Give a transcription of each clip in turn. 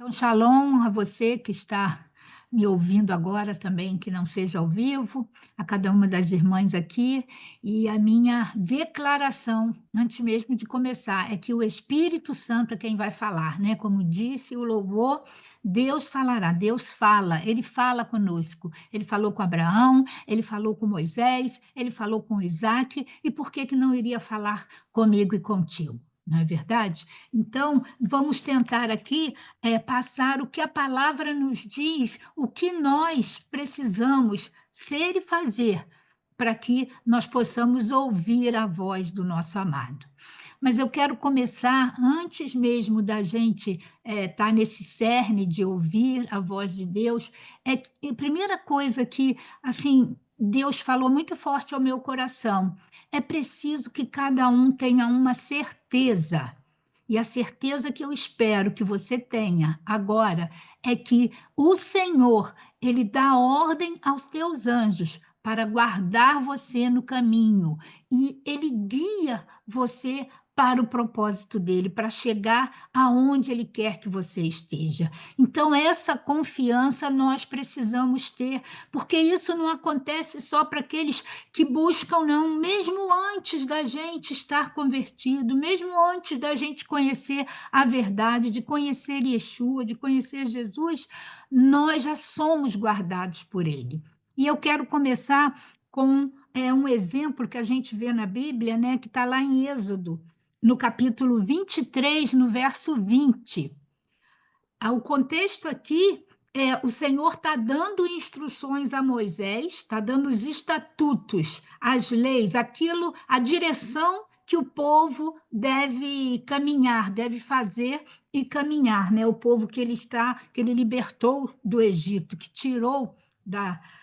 Então, shalom a você que está me ouvindo agora também, que não seja ao vivo, a cada uma das irmãs aqui, e a minha declaração, antes mesmo de começar, é que o Espírito Santo é quem vai falar, né? Como disse o louvor, Deus falará, Deus fala, Ele fala conosco. Ele falou com Abraão, Ele falou com Moisés, Ele falou com Isaac, e por que que não iria falar comigo e contigo? Não é verdade? Então, vamos tentar aqui passar o que a palavra nos diz, o que nós precisamos ser e fazer para que nós possamos ouvir a voz do nosso amado. Mas eu quero começar, antes mesmo da gente estar nesse cerne de ouvir a voz de Deus, a primeira coisa que, assim, Deus falou muito forte ao meu coração, é preciso que cada um tenha uma certeza. E a certeza que eu espero que você tenha agora é que o Senhor, Ele dá ordem aos teus anjos para guardar você no caminho e Ele guia você para o propósito dele, para chegar aonde ele quer que você esteja. Então, essa confiança nós precisamos ter, porque isso não acontece só para aqueles que buscam, não, mesmo antes da gente estar convertido, mesmo antes da gente conhecer a verdade, de conhecer Yeshua, de conhecer Jesus, nós já somos guardados por Ele. E eu quero começar com um exemplo que a gente vê na Bíblia, né, que está lá em Êxodo, no capítulo 23, no verso 20. O contexto aqui o Senhor está dando instruções a Moisés, está dando os estatutos, as leis, aquilo, a direção que o povo deve caminhar, deve fazer e caminhar, né? O povo que ele libertou do Egito, que tirou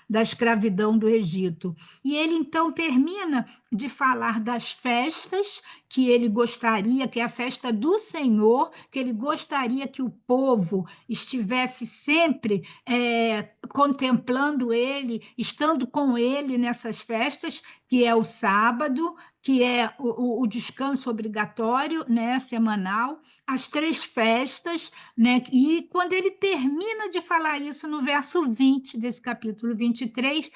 da escravidão do Egito. E ele então termina de falar das festas que ele gostaria, que é a festa do Senhor, que ele gostaria que o povo estivesse sempre contemplando ele, estando com ele nessas festas, que é o sábado, que é o descanso obrigatório, né, semanal, as 3 festas, né, e quando ele termina de falar isso no verso 20 desse capítulo 23,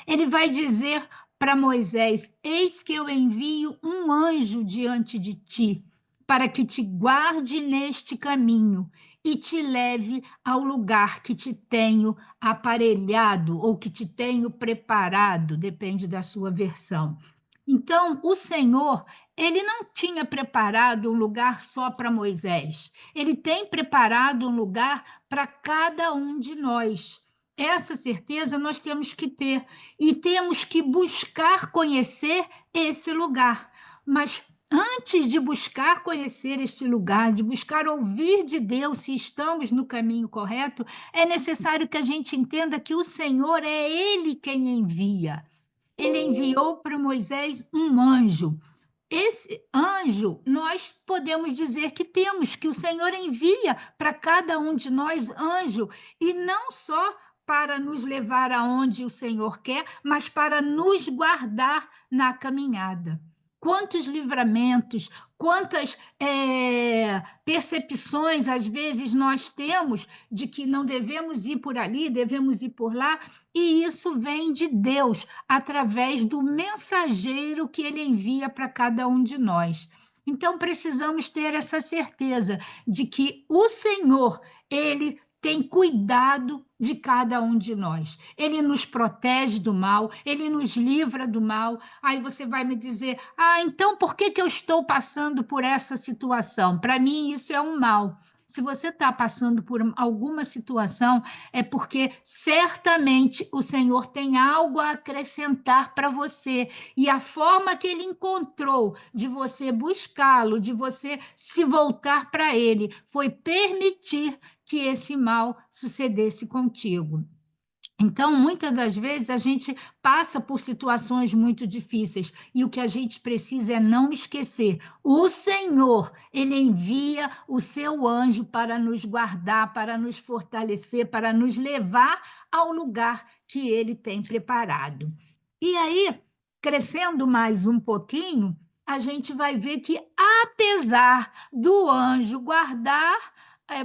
ele vai dizer para Moisés: eis que eu envio um anjo diante de ti, para que te guarde neste caminho e te leve ao lugar que te tenho aparelhado ou que te tenho preparado, depende da sua versão. Então, o Senhor, ele não tinha preparado um lugar só para Moisés, ele tem preparado um lugar para cada um de nós. Essa certeza nós temos que ter e temos que buscar conhecer esse lugar. Mas antes de buscar conhecer este lugar, de buscar ouvir de Deus se estamos no caminho correto, é necessário que a gente entenda que o Senhor é Ele quem envia. Ele enviou para Moisés um anjo. Esse anjo, nós podemos dizer que temos, que o Senhor envia para cada um de nós anjo, e não só para nos levar aonde o Senhor quer, mas para nos guardar na caminhada. Quantos livramentos, quantas percepções às vezes nós temos de que não devemos ir por ali, devemos ir por lá, e isso vem de Deus, através do mensageiro que ele envia para cada um de nós. Então, precisamos ter essa certeza de que o Senhor, ele tem cuidado de cada um de nós. Ele nos protege do mal, ele nos livra do mal. Aí você vai me dizer: então por que eu estou passando por essa situação? Para mim, isso é um mal. Se você está passando por alguma situação, é porque certamente o Senhor tem algo a acrescentar para você. E a forma que ele encontrou de você buscá-lo, de você se voltar para ele, foi permitir que esse mal sucedesse contigo. Então, muitas das vezes, a gente passa por situações muito difíceis e o que a gente precisa é não esquecer: o Senhor, ele envia o seu anjo para nos guardar, para nos fortalecer, para nos levar ao lugar que ele tem preparado. E aí, crescendo mais um pouquinho, a gente vai ver que, apesar do anjo guardar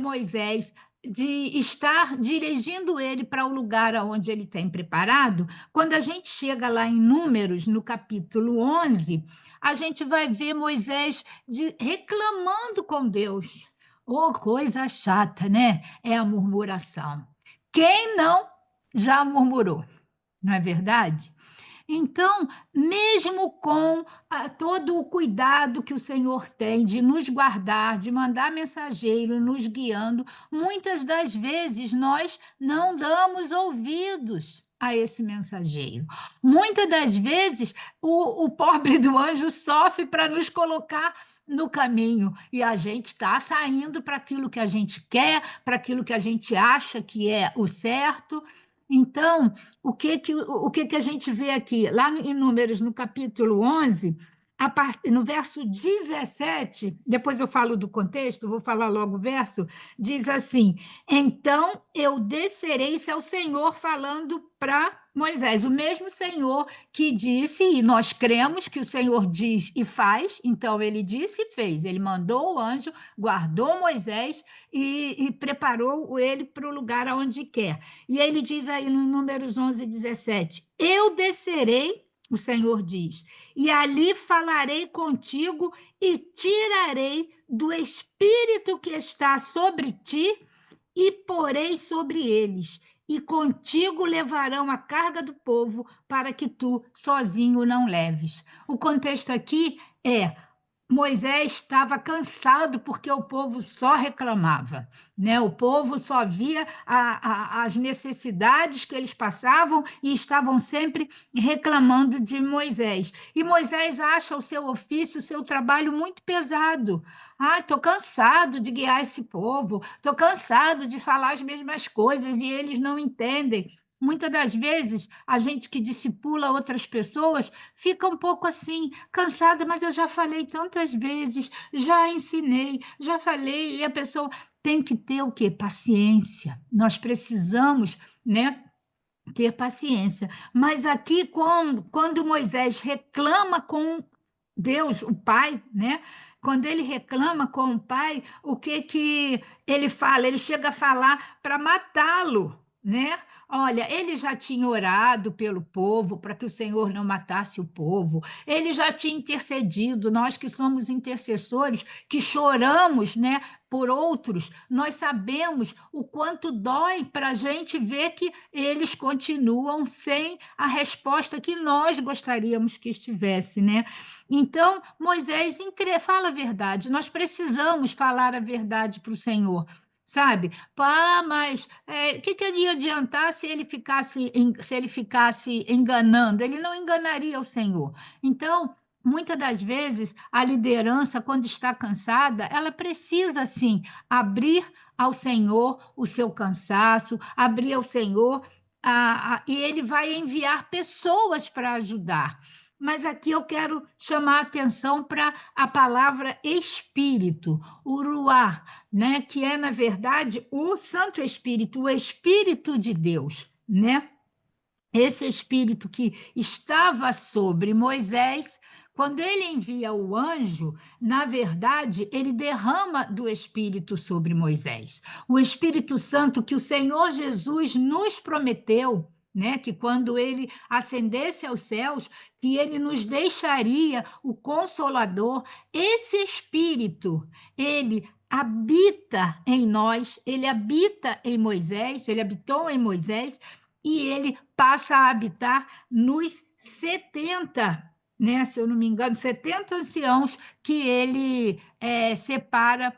Moisés, de estar dirigindo ele para o lugar aonde ele tem preparado, quando a gente chega lá em Números, no capítulo 11, a gente vai ver Moisés reclamando com Deus. Oh, coisa chata, né? É a murmuração. Quem não já murmurou, não é verdade? Então, mesmo com todo o cuidado que o Senhor tem de nos guardar, de mandar mensageiro nos guiando, muitas das vezes nós não damos ouvidos a esse mensageiro. Muitas das vezes o pobre do anjo sofre para nos colocar no caminho e a gente está saindo para aquilo que a gente quer, para aquilo que a gente acha que é o certo. Então, o que a gente vê aqui? Lá em Números, no capítulo 11, no verso 17, depois eu falo do contexto, vou falar logo o verso, diz assim: Então eu descerei, isso é o Senhor falando para Moisés, o mesmo Senhor que disse, e nós cremos que o Senhor diz e faz, então ele disse e fez, ele mandou o anjo, guardou Moisés e preparou ele para o lugar aonde quer. E ele diz aí no Números 11, 17: Eu descerei, o Senhor diz, e ali falarei contigo e tirarei do espírito que está sobre ti e porei sobre eles. E contigo levarão a carga do povo para que tu sozinho não leves. O contexto aqui é: Moisés estava cansado porque o povo só reclamava, né? O povo só via as necessidades que eles passavam e estavam sempre reclamando de Moisés. E Moisés acha o seu ofício, o seu trabalho muito pesado. Ah, estou cansado de guiar esse povo, estou cansado de falar as mesmas coisas e eles não entendem. Muitas das vezes, a gente que discipula outras pessoas fica um pouco assim, cansada, mas eu já falei tantas vezes, já ensinei, já falei, e a pessoa tem que ter o quê? Paciência. Nós precisamos, né, ter paciência. Mas aqui, quando Moisés reclama com Deus, o Pai, né? Quando ele reclama com o Pai, o que que ele fala? Ele chega a falar para matá-lo, né? Olha, ele já tinha orado pelo povo para que o Senhor não matasse o povo. Ele já tinha intercedido. Nós que somos intercessores, que choramos, né, por outros, nós sabemos o quanto dói para a gente ver que eles continuam sem a resposta que nós gostaríamos que estivesse, né? Então, Moisés fala a verdade, nós precisamos falar a verdade para o Senhor, sabe? Pá, mas o que ia adiantar se ele ficasse enganando? Ele não enganaria o Senhor. Então, muitas das vezes, a liderança, quando está cansada, ela precisa, sim, abrir ao Senhor o seu cansaço, abrir ao Senhor, e Ele vai enviar pessoas para ajudar. Mas aqui eu quero chamar a atenção para a palavra Espírito, o Ruá, né? Que é, na verdade, o Santo Espírito, o Espírito de Deus, né? Esse espírito que estava sobre Moisés, quando ele envia o anjo, na verdade, ele derrama do Espírito sobre Moisés. O Espírito Santo que o Senhor Jesus nos prometeu, né, que quando ele ascendesse aos céus, que ele nos deixaria o Consolador, esse Espírito, ele habita em nós, ele habita em Moisés, ele habitou em Moisés, e ele passa a habitar nos 70, né, se eu não me engano, 70 anciãos que ele separa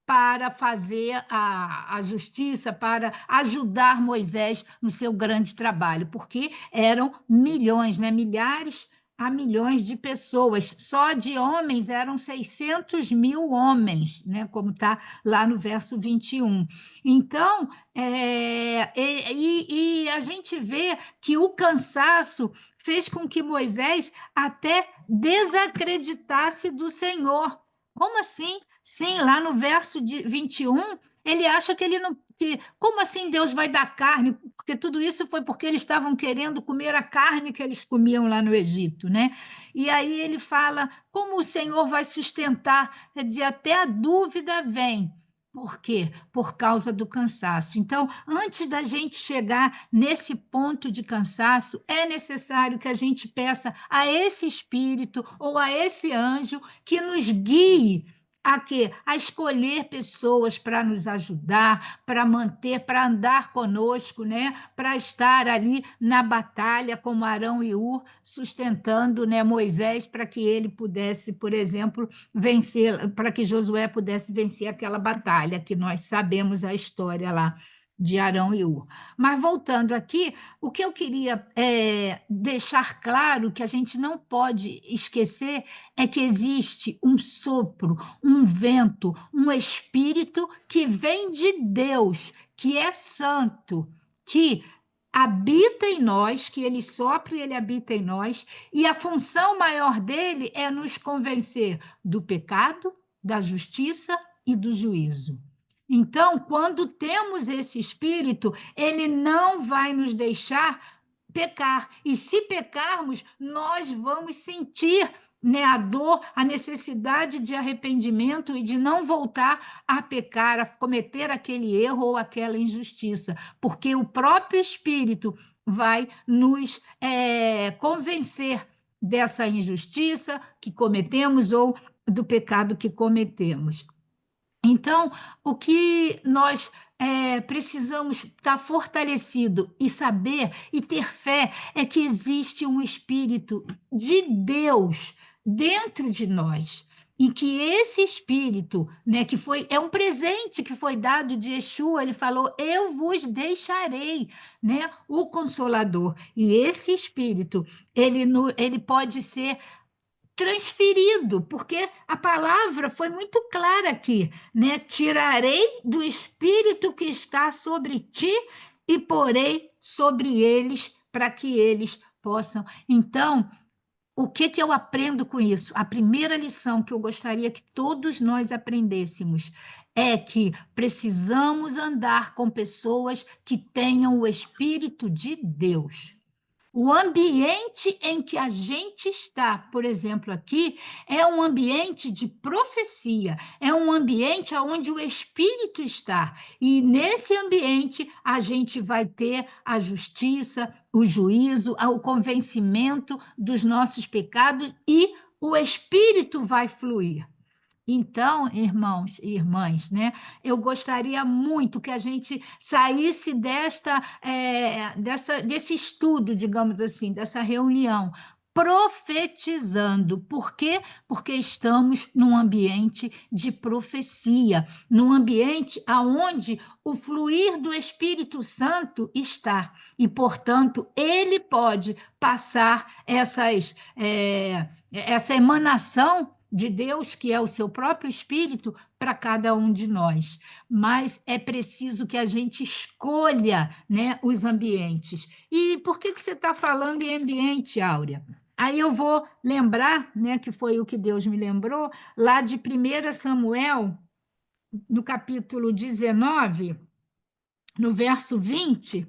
para fazer a justiça, para ajudar Moisés no seu grande trabalho, porque eram milhões, né, milhares a milhões de pessoas. Só de homens eram 600 mil homens, né, como está lá no verso 21. Então, e a gente vê que o cansaço fez com que Moisés até desacreditasse do Senhor. Como assim? Sim, lá no verso 21, ele acha que ele não. Como assim Deus vai dar carne? Porque tudo isso foi porque eles estavam querendo comer a carne que eles comiam lá no Egito, né? E aí ele fala: como o Senhor vai sustentar? Quer dizer, até a dúvida vem. Por quê? Por causa do cansaço. Então, antes da gente chegar nesse ponto de cansaço, é necessário que a gente peça a esse espírito ou a esse anjo que nos guie a quê? A escolher pessoas para nos ajudar, para manter, para andar conosco, né? Para estar ali na batalha como Arão e Ur, sustentando, né, Moisés para que ele pudesse, por exemplo, vencer, para que Josué pudesse vencer aquela batalha, que nós sabemos a história lá de Arão e Ur. Mas voltando aqui, o que eu queria deixar claro, que a gente não pode esquecer, é que existe um sopro, um vento, um espírito que vem de Deus, que é santo, que habita em nós, que ele sopra e ele habita em nós, e a função maior dele é nos convencer do pecado, da justiça e do juízo. Então, quando temos esse espírito, ele não vai nos deixar pecar. E se pecarmos, nós vamos sentir, né, a dor, a necessidade de arrependimento e de não voltar a pecar, a cometer aquele erro ou aquela injustiça, porque o próprio Espírito vai nos convencer dessa injustiça que cometemos ou do pecado que cometemos. Então, o que nós precisamos estar fortalecido e saber e ter fé é que existe um Espírito de Deus dentro de nós. E que esse Espírito, né, que é um presente que foi dado de Yeshua, ele falou: Eu vos deixarei, né, o Consolador. E esse Espírito, ele pode ser transferido, porque a palavra foi muito clara aqui, né? Tirarei do espírito que está sobre ti e porei sobre eles para que eles possam. Então, o que que eu aprendo com isso? A primeira lição que eu gostaria que todos nós aprendêssemos é que precisamos andar com pessoas que tenham o Espírito de Deus. O ambiente em que a gente está, por exemplo, aqui, é um ambiente de profecia, é um ambiente onde o Espírito está. E nesse ambiente a gente vai ter a justiça, o juízo, o convencimento dos nossos pecados e o Espírito vai fluir. Então, irmãos e irmãs, né, eu gostaria muito que a gente saísse desse estudo, digamos assim, dessa reunião, profetizando. Por quê? Porque estamos num ambiente de profecia, num ambiente onde o fluir do Espírito Santo está. E, portanto, ele pode passar essa emanação de Deus, que é o seu próprio Espírito, para cada um de nós. Mas é preciso que a gente escolha, né, os ambientes. E por que você está falando em ambiente, Áurea? Aí eu vou lembrar, né, que foi o que Deus me lembrou, lá de 1 Samuel, no capítulo 19, no verso 20,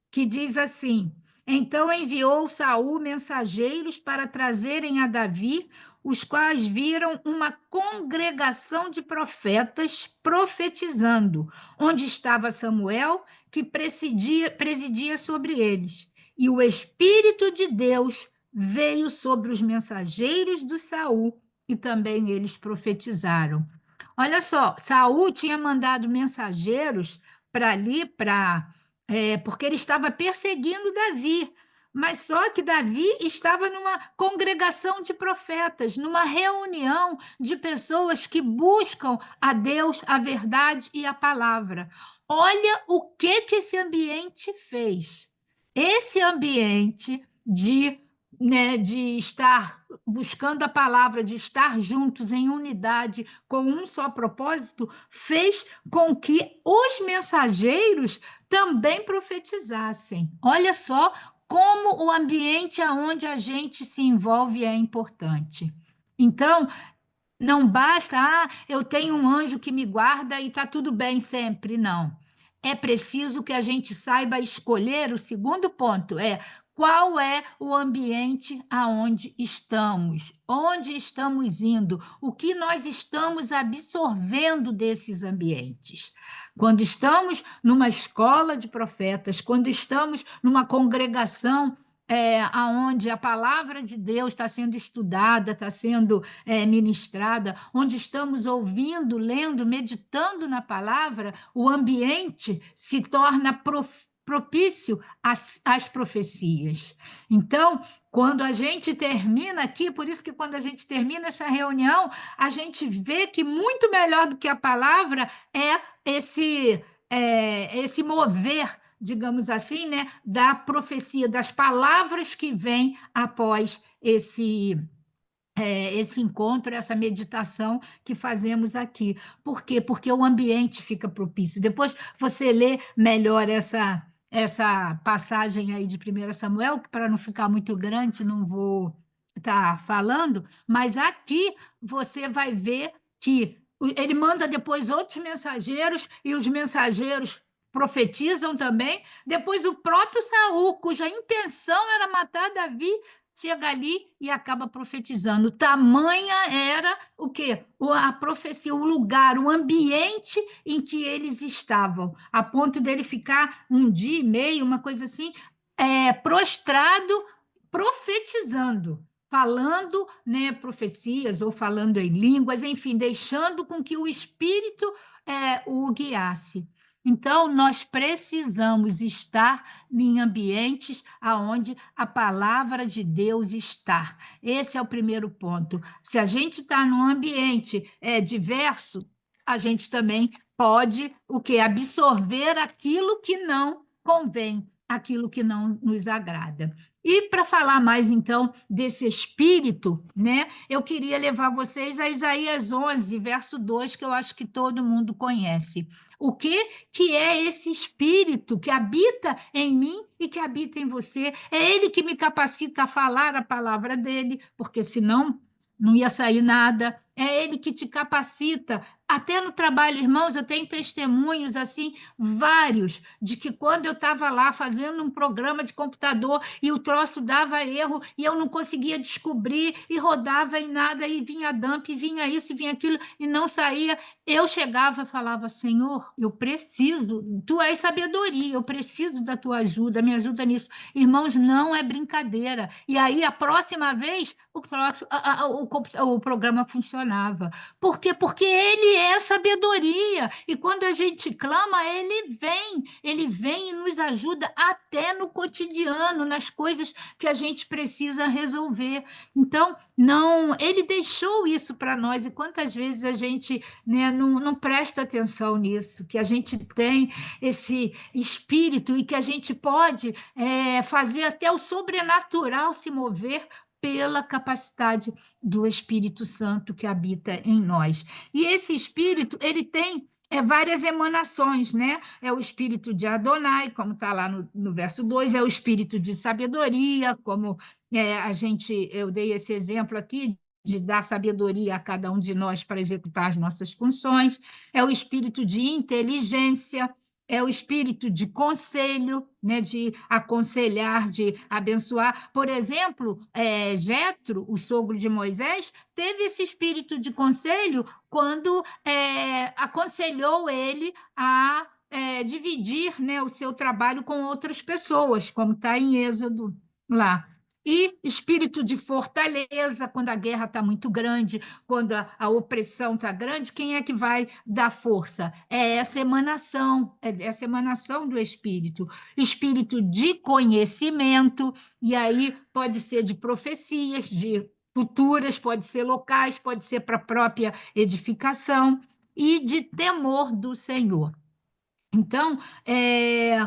que diz assim: Então enviou Saul mensageiros para trazerem a Davi, os quais viram uma congregação de profetas profetizando, onde estava Samuel, que presidia sobre eles. E o Espírito de Deus veio sobre os mensageiros de Saul, e também eles profetizaram. Olha só, Saul tinha mandado mensageiros para ali, porque ele estava perseguindo Davi. Mas só que Davi estava numa congregação de profetas, numa reunião de pessoas que buscam a Deus, a verdade e a palavra. Olha o que esse ambiente fez. Esse ambiente de estar buscando a palavra, de estar juntos em unidade, com um só propósito, fez com que os mensageiros também profetizassem. Olha só como o ambiente onde a gente se envolve é importante. Então, não basta, eu tenho um anjo que me guarda e está tudo bem sempre. Não. É preciso que a gente saiba escolher. O segundo ponto é qual é o ambiente aonde estamos, onde estamos indo, o que nós estamos absorvendo desses ambientes. Quando estamos numa escola de profetas, quando estamos numa congregação aonde a palavra de Deus está sendo estudada, está sendo ministrada, onde estamos ouvindo, lendo, meditando na palavra, o ambiente se torna propício às profecias. Então, quando a gente termina aqui, por isso que quando a gente termina essa reunião, a gente vê que muito melhor do que a palavra é esse mover, digamos assim, né, da profecia, das palavras que vêm após esse encontro, essa meditação que fazemos aqui. Por quê? Porque o ambiente fica propício. Depois você lê melhor essa passagem aí de 1 Samuel, que para não ficar muito grande, não vou estar falando, mas aqui você vai ver que ele manda depois outros mensageiros, e os mensageiros profetizam também. Depois o próprio Saul, cuja intenção era matar Davi, chega ali e acaba profetizando. Tamanha era o quê? A profecia, o lugar, o ambiente em que eles estavam, a ponto dele ficar um dia e meio, uma coisa assim, prostrado, profetizando, falando, né, profecias ou falando em línguas, enfim, deixando com que o Espírito o guiasse. Então, nós precisamos estar em ambientes onde a palavra de Deus está. Esse é o primeiro ponto. Se a gente está num ambiente diverso, a gente também pode o quê? Absorver aquilo que não convém, aquilo que não nos agrada. E para falar mais, então, desse espírito, né, eu queria levar vocês a Isaías 11, verso 2, que eu acho que todo mundo conhece. O que é esse espírito que habita em mim e que habita em você? É ele que me capacita a falar a palavra dele, porque senão não ia sair nada. É ele que te capacita. Até no trabalho, irmãos, eu tenho testemunhos assim, vários, de que quando eu estava lá fazendo um programa de computador e o troço dava erro e eu não conseguia descobrir e rodava em nada e vinha dump, e vinha isso, e vinha aquilo e não saía, eu chegava e falava: Senhor, eu preciso, tu és sabedoria, eu preciso da tua ajuda, me ajuda nisso. Irmãos, não é brincadeira. E aí, a próxima vez, o programa funcionava. Por quê? Porque ele é sabedoria. E quando a gente clama, ele vem e nos ajuda até no cotidiano, nas coisas que a gente precisa resolver. Então, não, ele deixou isso para nós, e quantas vezes a gente, né, não presta atenção nisso, que a gente tem esse espírito e que a gente pode fazer até o sobrenatural se mover pela capacidade do Espírito Santo que habita em nós. E esse Espírito, ele tem várias emanações, né? É o Espírito de Adonai, como está lá no verso 2, é o Espírito de sabedoria, como eu dei esse exemplo aqui, de dar sabedoria a cada um de nós para executar as nossas funções, é o espírito de inteligência, é o espírito de conselho, né, de aconselhar, de abençoar. Por exemplo, Jetro, o sogro de Moisés, teve esse espírito de conselho quando aconselhou ele a dividir, né, o seu trabalho com outras pessoas, como está em Êxodo lá. E espírito de fortaleza, quando a guerra está muito grande, quando a opressão está grande, quem é que vai dar força? É essa emanação do espírito. Espírito de conhecimento, e aí pode ser de profecias, de futuras, pode ser locais, pode ser para a própria edificação, e de temor do Senhor. Então,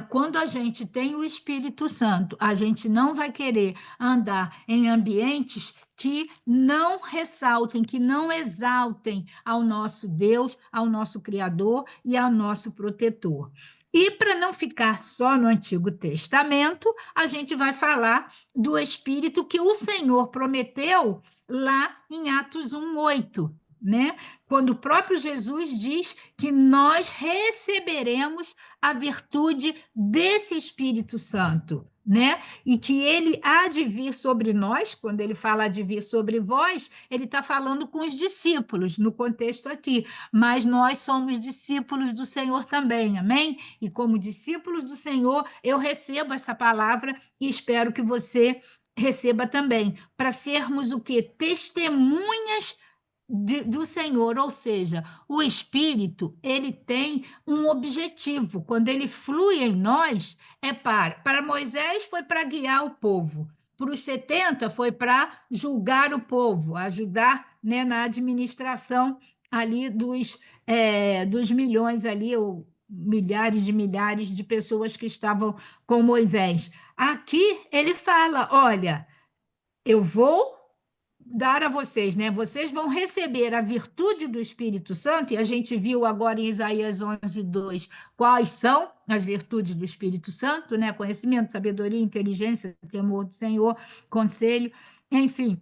quando a gente tem o Espírito Santo, a gente não vai querer andar em ambientes que não ressaltem, que não exaltem ao nosso Deus, ao nosso Criador e ao nosso protetor. E para não ficar só no Antigo Testamento, a gente vai falar do Espírito que o Senhor prometeu lá em Atos 1:8, né? Quando o próprio Jesus diz que nós receberemos a virtude desse Espírito Santo, né? E que ele há de vir sobre nós, quando ele fala de vir sobre vós, ele está falando com os discípulos, no contexto aqui, mas nós somos discípulos do Senhor também, amém? E como discípulos do Senhor, eu recebo essa palavra e espero que você receba também, para sermos o quê? Testemunhas do Senhor, ou seja, o Espírito, ele tem um objetivo. Quando ele flui em nós, para Moisés foi para guiar o povo, para os 70 foi para julgar o povo, ajudar, né, na administração ali dos milhões ali, ou milhares de pessoas que estavam com Moisés. Aqui ele fala, olha, eu vou dar a vocês, né? Vocês vão receber a virtude do Espírito Santo, e a gente viu agora em Isaías 11:2 quais são as virtudes do Espírito Santo, né? Conhecimento, sabedoria, inteligência, temor do Senhor, conselho, enfim.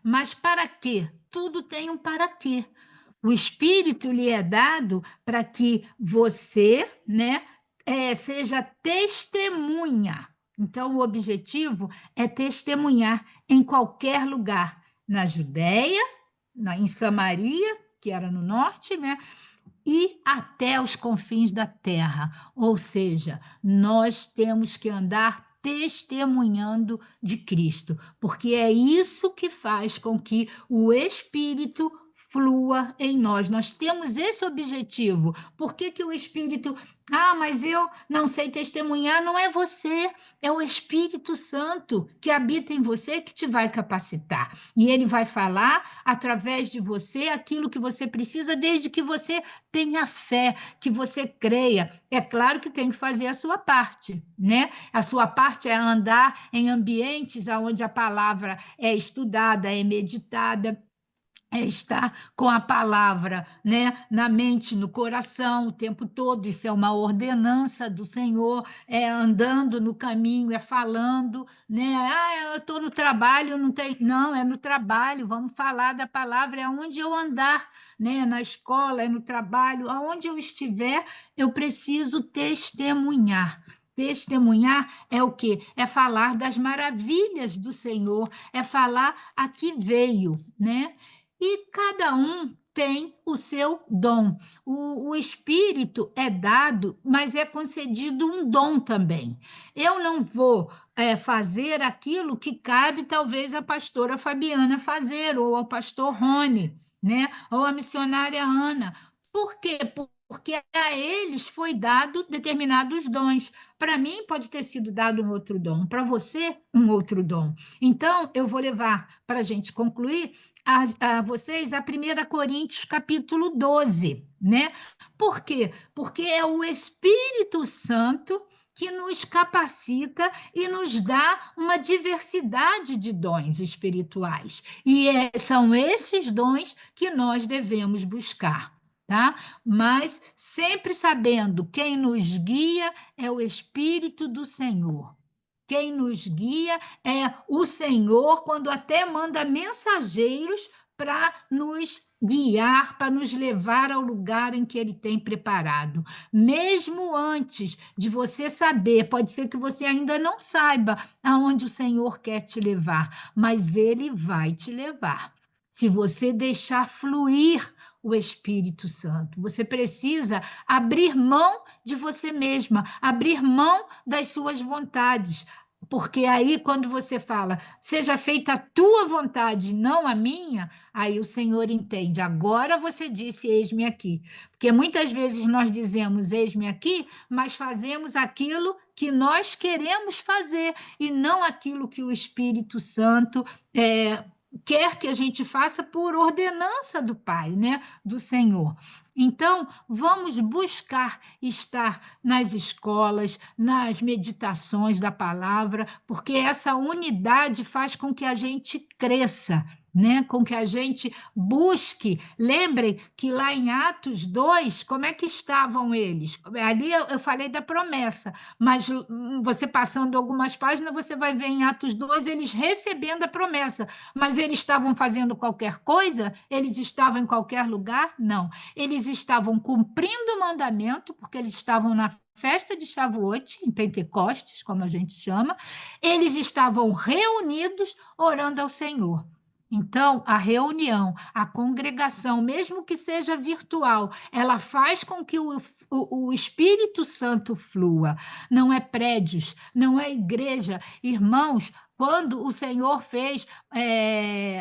Mas para quê? Tudo tem um para quê. O Espírito lhe é dado para que você, né, seja testemunha. Então, o objetivo é testemunhar em qualquer lugar, na Judéia, em Samaria, que era no norte, né, e até os confins da terra. Ou seja, nós temos que andar testemunhando de Cristo, porque é isso que faz com que o Espírito flua em nós. Nós temos esse objetivo. Por que que o Espírito... Ah, mas eu não sei testemunhar. Não é você, é o Espírito Santo que habita em você que te vai capacitar. E ele vai falar através de você aquilo que você precisa, desde que você tenha fé, que você creia. É claro que tem que fazer a sua parte, né? A sua parte é andar em ambientes onde a palavra é estudada, é meditada, estar com a palavra, né, na mente, no coração o tempo todo. Isso é uma ordenança do Senhor, é andando no caminho, é falando, né? Ah, eu estou no trabalho, não tem. Não, é no trabalho, vamos falar da palavra, é onde eu andar, né? Na escola, é no trabalho, aonde eu estiver, eu preciso testemunhar. Testemunhar é o quê? É falar das maravilhas do Senhor, é falar a que veio, né? E cada um tem o seu dom. O Espírito é dado, mas é concedido um dom também. Eu não vou fazer aquilo que cabe, talvez, à pastora Fabiana fazer, ou ao pastor Rony, né? Ou à missionária Ana. Por quê? Porque a eles foi dado determinados dons. Para mim, pode ter sido dado um outro dom, para você, um outro dom. Então, eu vou levar, para a gente concluir, a vocês a 1 Coríntios capítulo 12, né? Por quê? Porque é o Espírito Santo que nos capacita e nos dá uma diversidade de dons espirituais. E são esses dons que nós devemos buscar, tá? Mas sempre sabendo quem nos guia é o Espírito do Senhor. Quem nos guia é o Senhor, quando até manda mensageiros para nos guiar, para nos levar ao lugar em que Ele tem preparado. Mesmo antes de você saber, pode ser que você ainda não saiba aonde o Senhor quer te levar, mas Ele vai te levar. Se você deixar fluir o Espírito Santo, você precisa abrir mão de você mesma, abrir mão das suas vontades, porque aí, quando você fala, seja feita a tua vontade, não a minha, aí o Senhor entende. Agora você disse, eis-me aqui. Porque muitas vezes nós dizemos, eis-me aqui, mas fazemos aquilo que nós queremos fazer e não aquilo que o Espírito Santo quer que a gente faça por ordenança do Pai, né? Do Senhor. Então, vamos buscar estar nas escolas, nas meditações da palavra, porque essa unidade faz com que a gente cresça, né? Com que a gente busque. Lembrem que lá em Atos 2, como é que estavam eles? Ali eu falei da promessa, mas você passando algumas páginas, você vai ver em Atos 2 eles recebendo a promessa, mas eles estavam fazendo qualquer coisa? Eles estavam em qualquer lugar? Não. Eles estavam cumprindo o mandamento, porque eles estavam na festa de Shavuot, em Pentecostes, como a gente chama, eles estavam reunidos orando ao Senhor. Então, a reunião, a congregação, mesmo que seja virtual, ela faz com que o Espírito Santo flua. Não é prédios, não é igreja. Irmãos, quando o Senhor fez,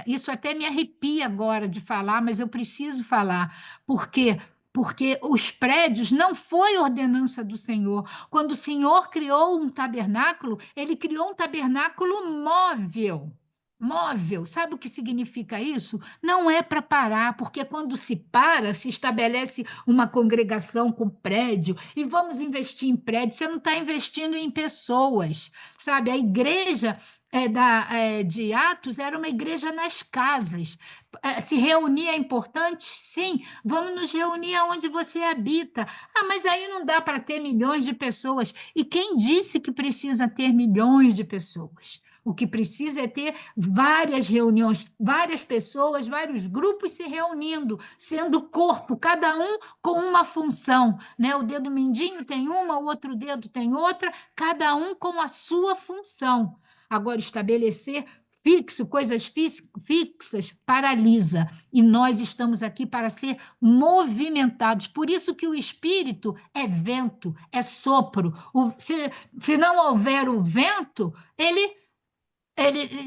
isso até me arrepia agora de falar, mas eu preciso falar. Por quê? Porque os prédios não foi ordenança do Senhor. Quando o Senhor criou um tabernáculo, ele criou um tabernáculo móvel. Móvel, sabe o que significa isso? Não é para parar, porque quando se para, se estabelece uma congregação com prédio, e vamos investir em prédio, você não está investindo em pessoas, sabe? A igreja de Atos era uma igreja nas casas. Se reunir é importante? Sim, vamos nos reunir aonde você habita. Ah, mas aí não dá para ter milhões de pessoas. E quem disse que precisa ter milhões de pessoas? O que precisa é ter várias reuniões, várias pessoas, vários grupos se reunindo, sendo corpo, cada um com uma função, né? O dedo mindinho tem uma, o outro dedo tem outra, cada um com a sua função. Agora, estabelecer fixo, coisas fixas, paralisa. E nós estamos aqui para ser movimentados. Por isso que o espírito é vento, é sopro. Se não houver o vento,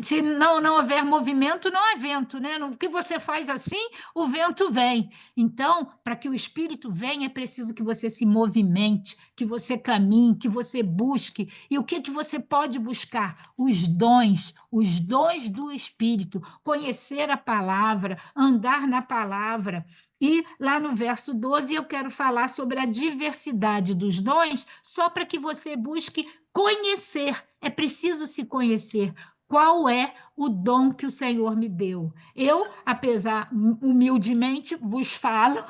se não houver movimento, não há vento, né? O que você faz assim, o vento vem. Então, para que o espírito venha, é preciso que você se movimente, que você caminhe, que você busque. E o que você pode buscar? Os dons do espírito, conhecer a palavra, andar na palavra. E lá no verso 12, eu quero falar sobre a diversidade dos dons, só para que você busque conhecer. É preciso se conhecer. Qual é o dom que o Senhor me deu? Eu, apesar humildemente, vos falo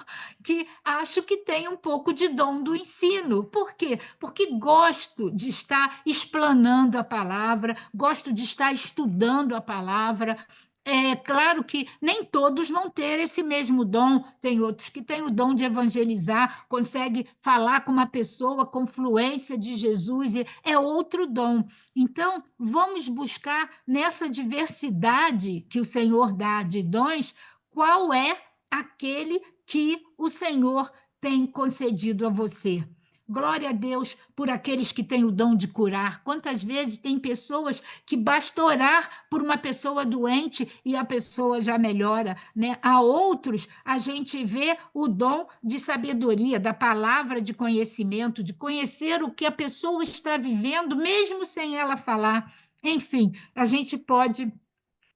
que acho que tem um pouco de dom do ensino. Por quê? Porque gosto de estar explanando a palavra, gosto de estar estudando a palavra. É claro que nem todos vão ter esse mesmo dom, tem outros que têm o dom de evangelizar, consegue falar com uma pessoa com fluência de Jesus, e é outro dom. Então, vamos buscar nessa diversidade que o Senhor dá de dons, qual é aquele que o Senhor tem concedido a você. Glória a Deus por aqueles que têm o dom de curar. Quantas vezes tem pessoas que basta orar por uma pessoa doente e a pessoa já melhora, né? Há outros, a gente vê o dom de sabedoria, da palavra de conhecimento, de conhecer o que a pessoa está vivendo, mesmo sem ela falar. Enfim, a gente pode.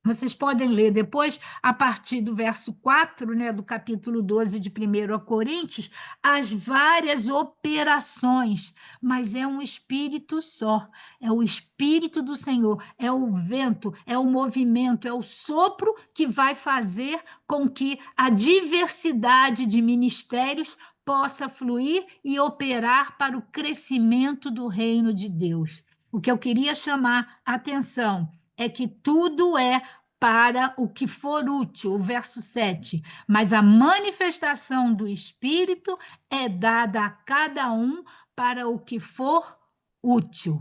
Vocês podem ler depois, a partir do verso 4, né, do capítulo 12 de 1 Coríntios, as várias operações, mas é um espírito só, é o espírito do Senhor, é o vento, é o movimento, é o sopro que vai fazer com que a diversidade de ministérios possa fluir e operar para o crescimento do reino de Deus. O que eu queria chamar a atenção é que tudo é para o que for útil, o verso 7. Mas a manifestação do Espírito é dada a cada um para o que for útil.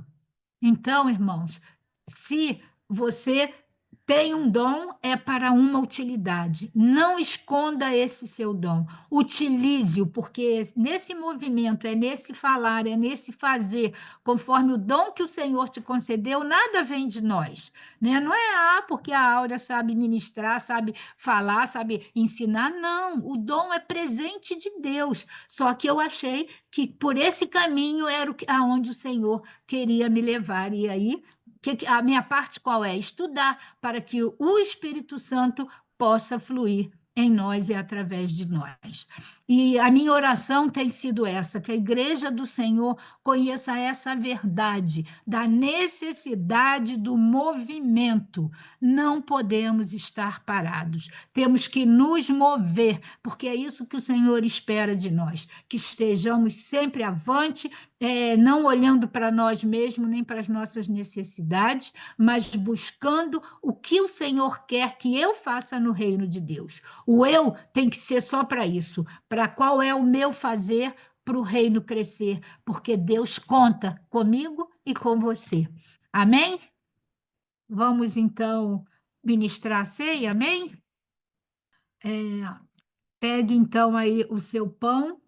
Então, irmãos, se você tem um dom, é para uma utilidade. Não esconda esse seu dom. Utilize-o, porque nesse movimento, é nesse falar, é nesse fazer, conforme o dom que o Senhor te concedeu, nada vem de nós, né? Não é porque a Áurea sabe ministrar, sabe falar, sabe ensinar. Não, o dom é presente de Deus. Só que eu achei que por esse caminho era aonde o Senhor queria me levar. E aí a minha parte qual é? Estudar para que o Espírito Santo possa fluir em nós e através de nós. E a minha oração tem sido essa, que a igreja do Senhor conheça essa verdade, da necessidade do movimento. Não podemos estar parados, temos que nos mover, porque é isso que o Senhor espera de nós, que estejamos sempre avante, não olhando para nós mesmos, nem para as nossas necessidades, mas buscando o que o Senhor quer que eu faça no reino de Deus. O eu tem que ser só para isso, para qual é o meu fazer para o reino crescer, porque Deus conta comigo e com você. Amém? Vamos então ministrar a ceia, amém? Pegue então aí o seu pão.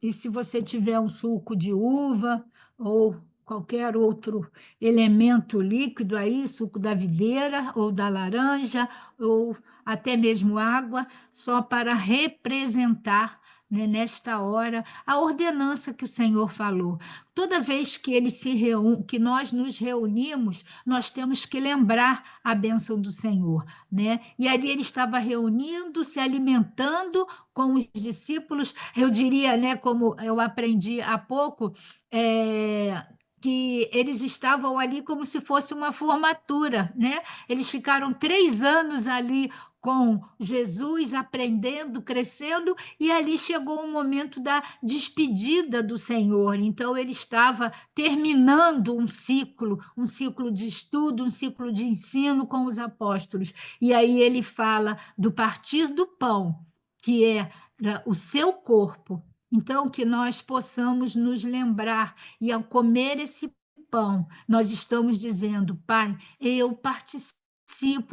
E se você tiver um suco de uva ou qualquer outro elemento líquido aí, suco da videira ou da laranja, ou até mesmo água, só para representar, né, nesta hora, a ordenança que o Senhor falou. Toda vez que ele se reúne, que nós nos reunimos, nós temos que lembrar a bênção do Senhor, né? E ali ele estava reunindo, se alimentando com os discípulos, eu diria, né, como eu aprendi há pouco, que eles estavam ali como se fosse uma formatura, né? Eles ficaram 3 anos ali com Jesus, aprendendo, crescendo, e ali chegou o momento da despedida do Senhor. Então, ele estava terminando um ciclo de estudo, um ciclo de ensino com os apóstolos. E aí ele fala do partir do pão, que é o seu corpo. Então, que nós possamos nos lembrar, e ao comer esse pão, nós estamos dizendo, Pai, eu participo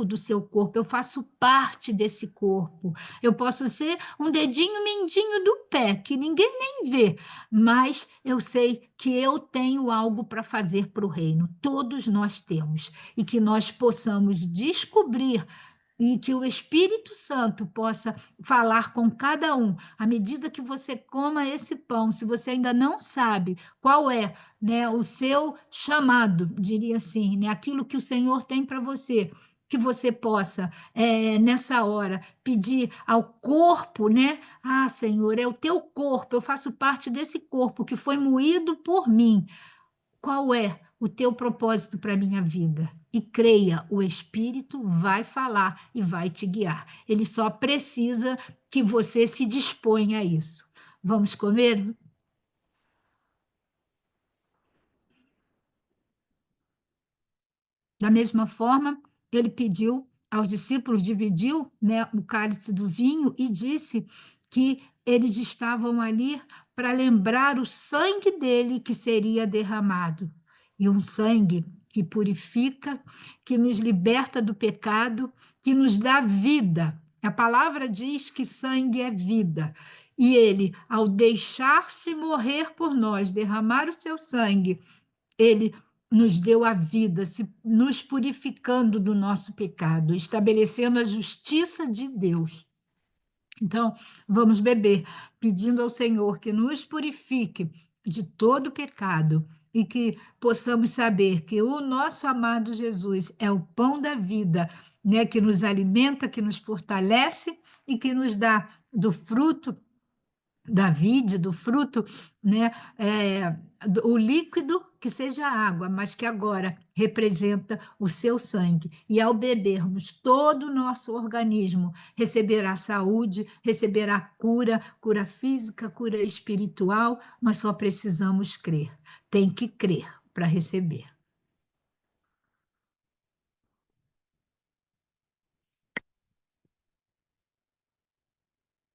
do seu corpo, eu faço parte desse corpo. Eu posso ser um dedinho mindinho do pé, que ninguém nem vê, mas eu sei que eu tenho algo para fazer para o reino. Todos nós temos, e que nós possamos descobrir e que o Espírito Santo possa falar com cada um, à medida que você coma esse pão, se você ainda não sabe qual é, né, o seu chamado, diria assim, né, aquilo que o Senhor tem para você, que você possa, nessa hora, pedir ao corpo, né? Ah, Senhor, é o teu corpo, eu faço parte desse corpo que foi moído por mim. Qual é o teu propósito para a minha vida? E creia, o Espírito vai falar e vai te guiar. Ele só precisa que você se disponha a isso. Vamos comer? Da mesma forma, ele pediu aos discípulos, dividiu, né, o cálice do vinho e disse que eles estavam ali para lembrar o sangue dele que seria derramado. E um sangue que purifica, que nos liberta do pecado, que nos dá vida. A palavra diz que sangue é vida. E ele, ao deixar-se morrer por nós, derramar o seu sangue, ele nos deu a vida, nos purificando do nosso pecado, estabelecendo a justiça de Deus. Então, vamos beber, pedindo ao Senhor que nos purifique de todo pecado e que possamos saber que o nosso amado Jesus é o pão da vida, né, que nos alimenta, que nos fortalece e que nos dá do fruto da vide, do fruto, né, o líquido que seja água, mas que agora representa o seu sangue. E ao bebermos, todo o nosso organismo receberá saúde, receberá cura, cura física, cura espiritual, nós só precisamos crer. Tem que crer para receber.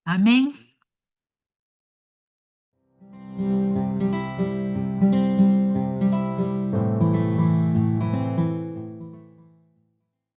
Amém?